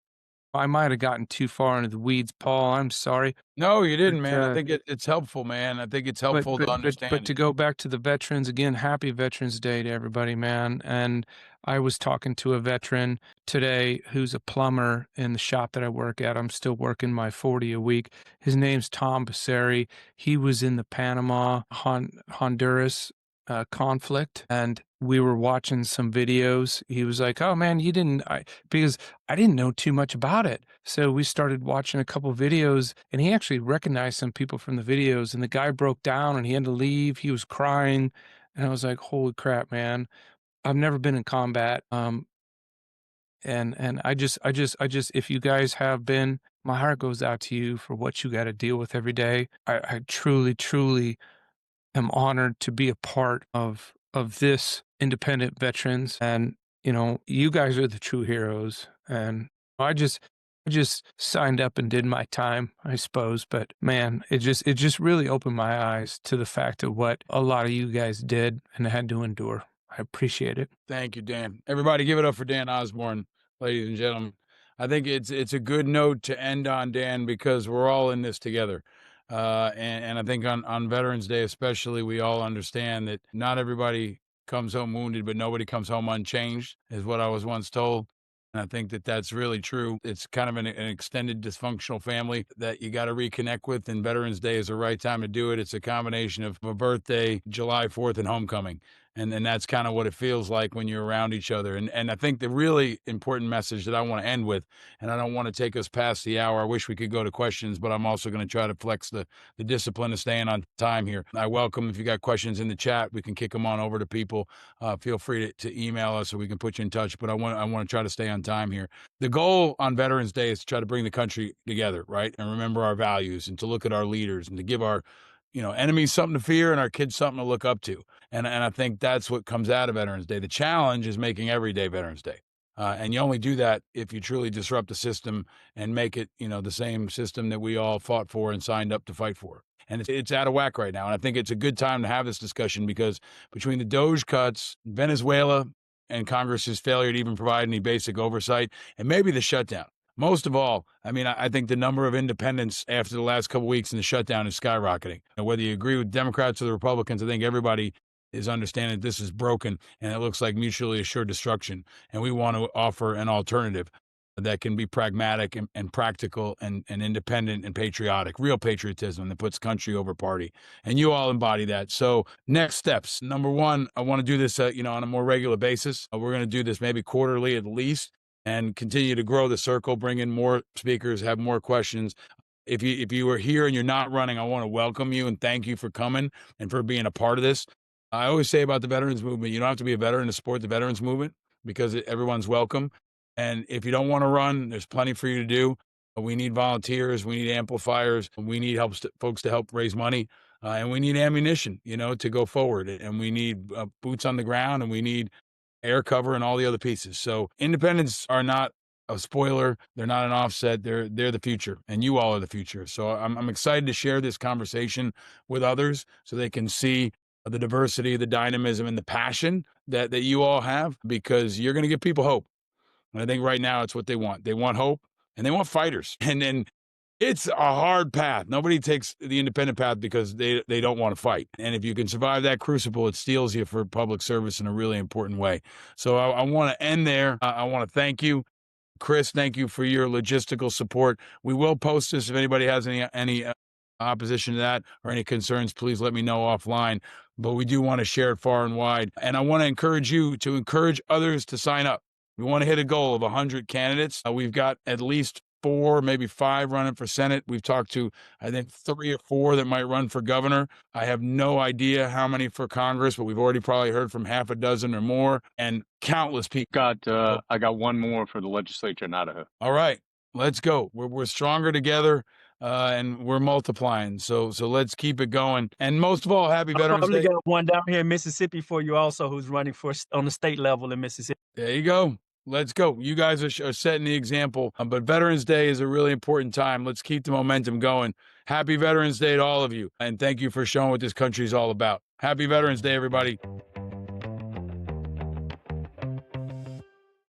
Speaker 8: I might have gotten too far into the weeds, Paul. I'm sorry.
Speaker 1: No, you didn't,
Speaker 8: But,
Speaker 1: man. I think it's helpful, man. I think it's helpful to understand.
Speaker 8: But to go back to the veterans again, happy Veterans Day to everybody, man. And I was talking to a veteran today who's a plumber in the shop that I work at. I'm still working my 40 a week. His name's Tom Passeri. He was in the Panama, Honduras conflict, and we were watching some videos. He was like, oh man, because I didn't know too much about it. So we started watching a couple videos, and he actually recognized some people from the videos, and the guy broke down and he had to leave. He was crying. And I was like, holy crap, man. I've never been in combat. And I just, if you guys have been, my heart goes out to you for what you got to deal with every day. I truly, truly am honored to be a part of this independent veterans. And, you guys are the true heroes. And I just signed up and did my time, I suppose. But man, it just really opened my eyes to the fact of what a lot of you guys did and had to endure. I appreciate it.
Speaker 1: Thank you, Dan. Everybody give it up for Dan Osborn, ladies and gentlemen. I think it's a good note to end on, Dan, because we're all in this together. And I think on Veterans Day especially, we all understand that not everybody comes home wounded, but nobody comes home unchanged, is what I was once told. And I think that that's really true. It's kind of an extended dysfunctional family that you got to reconnect with, and Veterans Day is the right time to do it. It's a combination of a birthday, July 4th, and homecoming. And that's kind of what it feels like when you're around each other. And I think the really important message that I want to end with, and I don't want to take us past the hour. I wish we could go to questions, but I'm also going to try to flex the discipline of staying on time here. I welcome, if you got questions in the chat, we can kick them on over to people. Feel free to email us so we can put you in touch. But I want to try to stay on time here. The goal on Veterans Day is to try to bring the country together, right? And remember our values, and to look at our leaders, and to give our enemies something to fear and our kids something to look up to. And I think that's what comes out of Veterans Day. The challenge is making every day Veterans Day. And you only do that if you truly disrupt the system and make it, the same system that we all fought for and signed up to fight for. And it's out of whack right now. And I think it's a good time to have this discussion, because between the DOJ cuts, Venezuela, and Congress's failure to even provide any basic oversight, and maybe the shutdown, most of all, I think the number of independents after the last couple of weeks in the shutdown is skyrocketing. And whether you agree with Democrats or the Republicans, I think everybody is understanding that this is broken and it looks like mutually assured destruction. And we want to offer an alternative that can be pragmatic and practical and independent and patriotic, real patriotism that puts country over party. And you all embody that. So next steps. Number one, I want to do this, on a more regular basis. We're going to do this maybe quarterly at least. and continue to grow the circle, bring in more speakers, have more questions. If you are here and you're not running, I want to welcome you and thank you for coming and for being a part of this. I always say about the veterans movement, you don't have to be a veteran to support the veterans movement because everyone's welcome. And if you don't want to run, there's plenty for you to do. We need volunteers. We need amplifiers. We need folks to help raise money. And we need ammunition, to go forward. And we need boots on the ground, and we need air cover and all the other pieces. So independents are not a spoiler. They're not an offset. They're the future, and you all are the future. So I'm excited to share this conversation with others so they can see the diversity, the dynamism, and the passion that you all have, because you're going to give people hope. And I think right now it's what they want. They want hope, and they want fighters. And then it's a hard path. Nobody takes the independent path because they don't want to fight. And if you can survive that crucible, it steels you for public service in a really important way. So I want to end there. I want to thank you. Chris, thank you for your logistical support. We will post this. If anybody has any opposition to that or any concerns, please let me know offline. But we do want to share it far and wide. And I want to encourage you to encourage others to sign up. We want to hit a goal of 100 candidates. We've got at least 4, maybe 5 running for Senate. We've talked to, I think, 3 or 4 that might run for governor. I have no idea how many for Congress, but we've already probably heard from half a dozen or more, and countless people.
Speaker 4: I got one more for the legislature in Idaho.
Speaker 1: All right, let's go. We're stronger together, and we're multiplying. So let's keep it going. And most of all, happy Veterans
Speaker 7: probably
Speaker 1: Day.
Speaker 7: got one down here in Mississippi for you also, who's running on the state level in Mississippi.
Speaker 1: There you go. Let's go. You guys are setting the example. But Veterans Day is a really important time. Let's keep the momentum going. Happy Veterans Day to all of you. And thank you for showing what this country is all about. Happy Veterans Day, everybody.